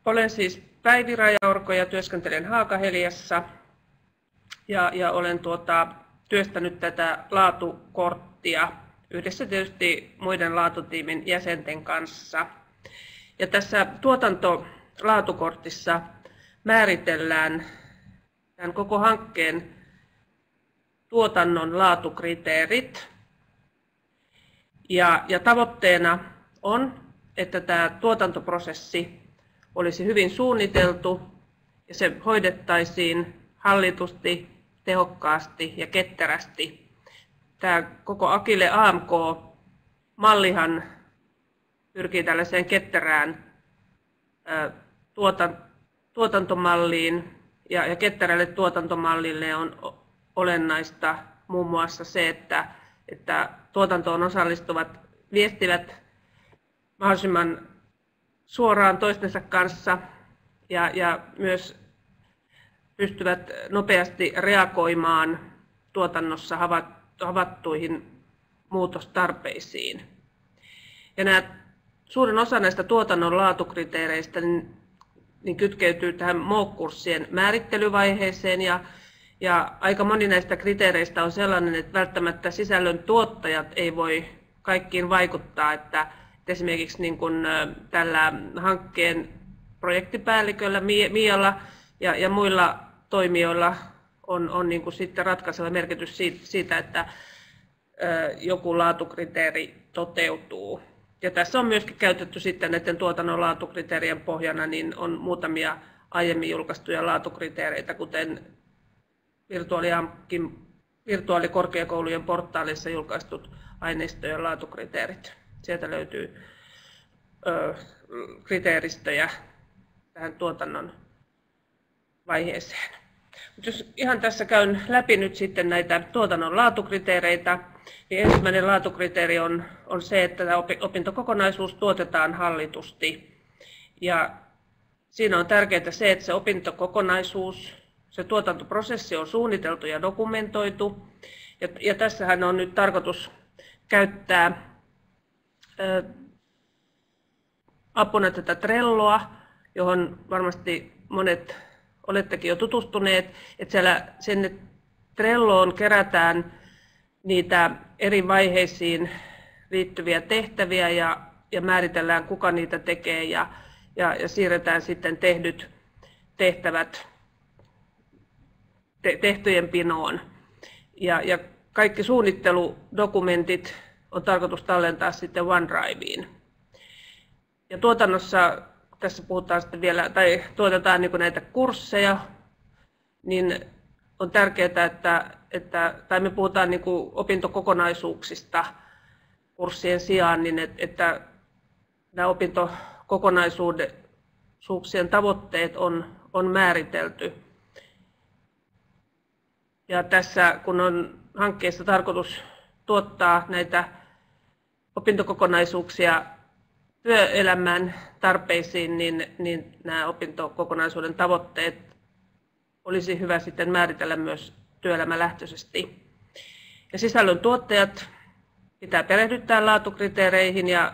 Olen siis Päivi Rajaorko ja työskentelen Haakaheliassa ja olen työstänyt tätä laatukorttia yhdessä tietysti muiden laatutiimin jäsenten kanssa. Ja tässä tuotantolaatukortissa määritellään tämän koko hankkeen tuotannon laatukriteerit. Ja tavoitteena on, että tämä tuotantoprosessi olisi hyvin suunniteltu ja se hoidettaisiin hallitusti, tehokkaasti ja ketterästi. Tämä koko Agile AMK-mallihan pyrkii tällaiseen ketterään tuotantomalliin ja ketterälle tuotantomallille on olennaista muun muassa se, että tuotantoon osallistuvat viestivät mahdollisimman suoraan toistensa kanssa ja myös pystyvät nopeasti reagoimaan tuotannossa havaittuihin muutostarpeisiin. Ja suurin osa näistä tuotannon laatukriteereistä niin kytkeytyy tähän MOOC-kurssien määrittelyvaiheeseen ja aika moni näistä kriteereistä on sellainen, että välttämättä sisällön tuottajat ei voi kaikkiin vaikuttaa, että esimerkiksi niin kuin tällä hankkeen projektipäälliköllä Mialla ja muilla toimijoilla on niin kuin sitten ratkaiseva merkitys siitä, että joku laatukriteeri toteutuu. Ja tässä on myöskin käytetty sitten näiden tuotannon laatukriteerien pohjana niin on muutamia aiemmin julkaistuja laatukriteereitä, kuten virtuaalikorkeakoulujen portaalissa julkaistut aineistojen laatukriteerit. Sieltä löytyy kriteeristöjä tähän tuotannon vaiheeseen. Mutta jos ihan tässä käyn läpi nyt sitten näitä tuotannon laatukriteereitä, niin ensimmäinen laatukriteeri on se, että tämä opintokokonaisuus tuotetaan hallitusti. Ja siinä on tärkeää se, että se opintokokonaisuus, se tuotantoprosessi on suunniteltu ja dokumentoitu. Ja tässähän on nyt tarkoitus käyttää apuna tätä Trelloa, johon varmasti monet olettekin jo tutustuneet, että siellä sinne Trelloon kerätään niitä eri vaiheisiin liittyviä tehtäviä ja määritellään kuka niitä tekee ja siirretään sitten tehdyt tehtävät tehtyjen pinoon. Ja kaikki suunnitteludokumentit on tarkoitus tallentaa sitten OneDriveen. Ja tuotannossa, tässä puhutaan sitten vielä, tai tuotetaan niin kuin näitä kursseja, niin on tärkeää, tai me puhutaan niin kuin opintokokonaisuuksista kurssien sijaan, niin että nämä opintokokonaisuuksien tavoitteet on määritelty. Ja tässä, kun on hankkeessa tarkoitus tuottaa näitä opintokokonaisuuksia työelämän tarpeisiin, niin nämä opintokokonaisuuden tavoitteet olisi hyvä sitten määritellä myös työelämälähtöisesti. Ja sisällön tuottajat pitää perehdyttää laatukriteereihin ja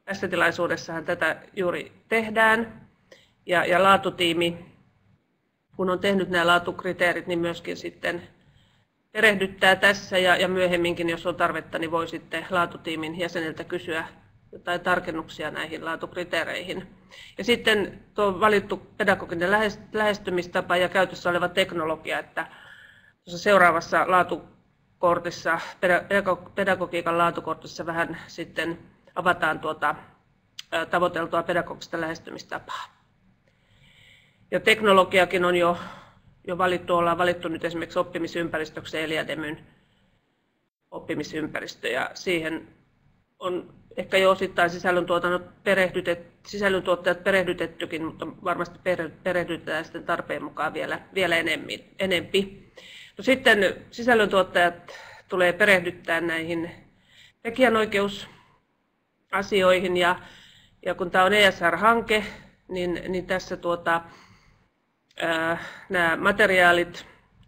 tässä tilaisuudessahan tätä juuri tehdään. Ja laatutiimi, kun on tehnyt nämä laatukriteerit, niin myöskin sitten perehdyttää tässä ja myöhemminkin, jos on tarvetta, niin voi sitten laatutiimin jäseniltä kysyä jotain tarkennuksia näihin laatukriteereihin. Ja sitten tuo valittu pedagoginen lähestymistapa ja käytössä oleva teknologia, että seuraavassa laatukortissa, pedagogiikan laatukortissa vähän sitten avataan tavoiteltua pedagogista lähestymistapaa. Ja teknologiakin on jo valittu, ollaan valittu nyt esimerkiksi oppimisympäristöksi Eliademyn oppimisympäristö ja siihen on ehkä jo osittain sisällöntuottajat perehdytettykin, mutta varmasti perehdytetään sitten tarpeen mukaan vielä enempi. No sitten sisällöntuottajat tulee perehdyttää näihin tekijänoikeusasioihin ja kun tämä on ESR-hanke, niin tässä nämä materiaalit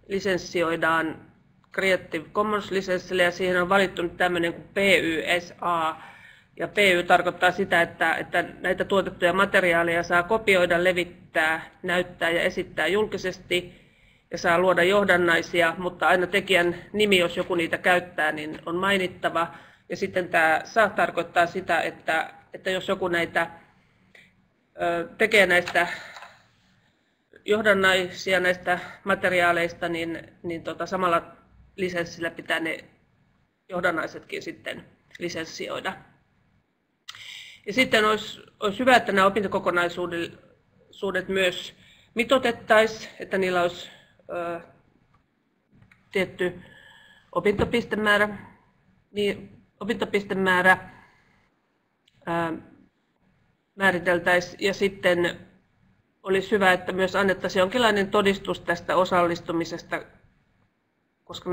lisenssioidaan Creative Commons-lisenssillä ja siihen on valittu nyt tämmöinen kuin PYSA Ja PY tarkoittaa sitä, että näitä tuotettuja materiaaleja saa kopioida, levittää, näyttää ja esittää julkisesti ja saa luoda johdannaisia, mutta aina tekijän nimi, jos joku niitä käyttää, niin on mainittava. Ja sitten tämä saa tarkoittaa sitä, että jos joku näitä tekee näistä johdannaisia näistä materiaaleista, niin samalla lisenssillä pitää ne johdannaisetkin sitten lisenssioida. Ja sitten olisi hyvä, että nämä opintokokonaisuudet myös mitoitettaisiin, että niillä olisi tietty opintopistemäärä määriteltäisiin, ja sitten olisi hyvä, että myös annettaisiin jonkinlainen todistus tästä osallistumisesta, koska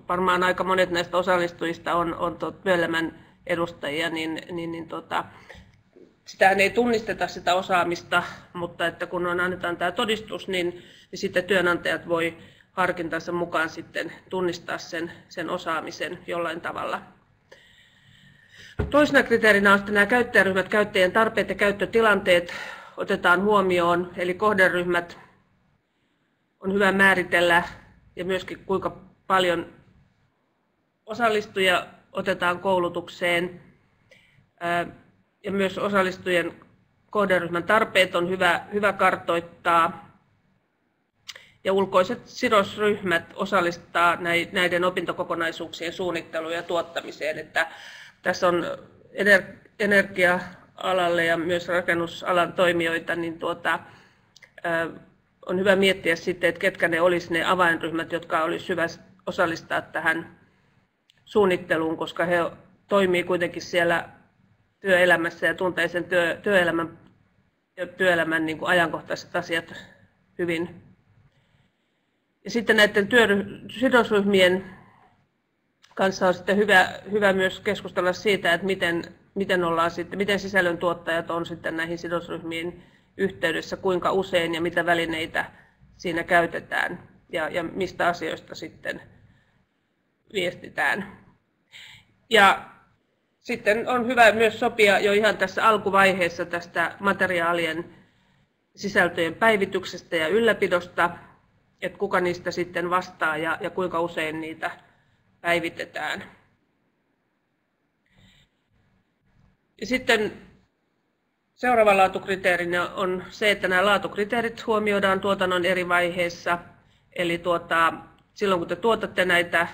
varmaan aika monet näistä osallistujista on työelämän edustajia, niin sitähän ei tunnisteta sitä osaamista, mutta että kun annetaan tämä todistus, niin sitten työnantajat voi harkintansa mukaan sitten tunnistaa sen osaamisen jollain tavalla. Toisena kriteerinä on nämä käyttäjäryhmät, käyttäjien tarpeet ja käyttötilanteet otetaan huomioon, eli kohderyhmät on hyvä määritellä ja myöskin kuinka paljon osallistujia otetaan koulutukseen. Ja myös osallistujien kohderyhmän tarpeet on hyvä kartoittaa. Ja ulkoiset sidosryhmät osallistaa näiden opintokokonaisuuksien suunnitteluun ja tuottamiseen. Että tässä on energia-alalle ja myös rakennusalan toimijoita, niin on hyvä miettiä sitten, että ketkä ne olisi ne avainryhmät, jotka olisi hyvä osallistaa tähän suunnitteluun, koska he toimii kuitenkin siellä työelämässä ja tuntee sen työelämän niin kuin ajankohtaiset asiat hyvin. Ja sitten näiden sidosryhmien kanssa on sitten hyvä myös keskustella siitä, että miten sisällöntuottajat on sitten näihin sidosryhmien yhteydessä, kuinka usein ja mitä välineitä siinä käytetään ja mistä asioista sitten viestitään. Ja sitten on hyvä myös sopia jo ihan tässä alkuvaiheessa tästä materiaalien sisältöjen päivityksestä ja ylläpidosta, että kuka niistä sitten vastaa ja kuinka usein niitä päivitetään. Ja sitten seuraava laatukriteerinä on se, että nämä laatukriteerit huomioidaan tuotannon eri vaiheissa. Eli silloin kun te tuotatte näitä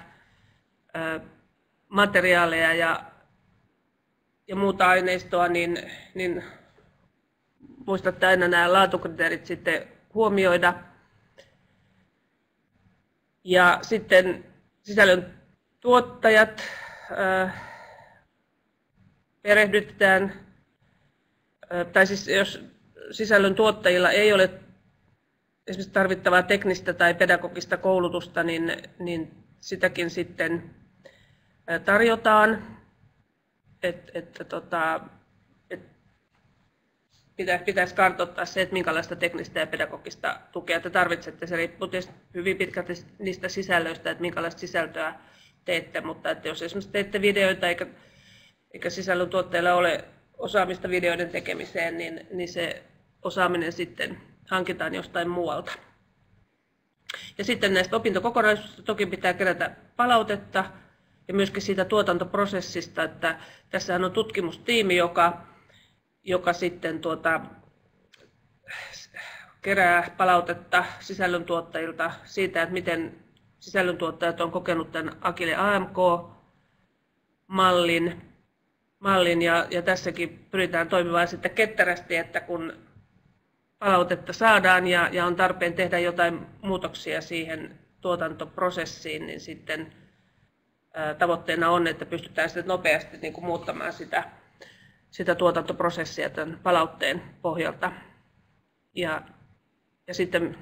materiaaleja ja muuta aineistoa, niin muistatte aina nämä laatukriteerit sitten huomioida. Ja sitten sisällön tuottajat perehdytetään, tai siis jos sisällön tuottajilla ei ole esimerkiksi tarvittavaa teknistä tai pedagogista koulutusta, niin sitäkin sitten tarjotaan. Pitäisi kartoittaa se, että minkälaista teknistä ja pedagogista tukea te tarvitsette. Se riippuu hyvin pitkälti niistä sisällöistä, että minkälaista sisältöä teette, mutta että jos esimerkiksi teette videoita eikä sisällöntuottajilla ole osaamista videoiden tekemiseen, niin se osaaminen sitten hankitaan jostain muualta. Ja sitten näistä opintokokonaisuuksista toki pitää kerätä palautetta ja myöskin siitä tuotantoprosessista, että tässähän on tutkimustiimi, joka sitten kerää palautetta sisällöntuottajilta siitä, että miten sisällöntuottajat on kokenut tämän Agile AMK-mallin ja tässäkin pyritään toimimaan sitten ketterästi, että kun palautetta saadaan ja on tarpeen tehdä jotain muutoksia siihen tuotantoprosessiin, niin sitten tavoitteena on, että pystytään sitten nopeasti niin kuin muuttamaan sitä tuotantoprosessia tämän palautteen pohjalta. Ja sitten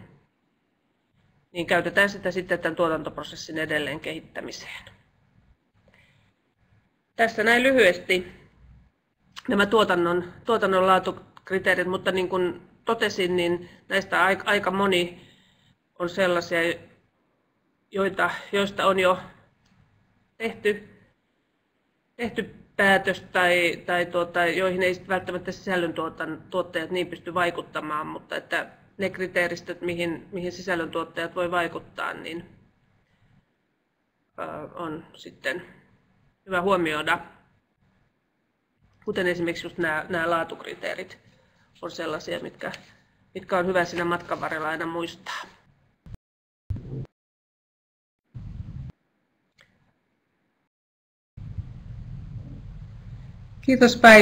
niin käytetään sitä sitten tämän tuotantoprosessin edelleen kehittämiseen. Tässä näin lyhyesti nämä tuotannon laatukriteerit, mutta niin kuin totesin, niin näistä aika moni on sellaisia, joista on jo tehty päätös joihin ei välttämättä sisällöntuottajat niin pysty vaikuttamaan, mutta että ne kriteeristöt, mihin sisällöntuottajat voi vaikuttaa, niin on sitten hyvä huomioida. Kuten esimerkiksi just nämä laatukriteerit on sellaisia, mitkä on hyvä siinä matkan varrella aina muistaa. Kiitos Päivi.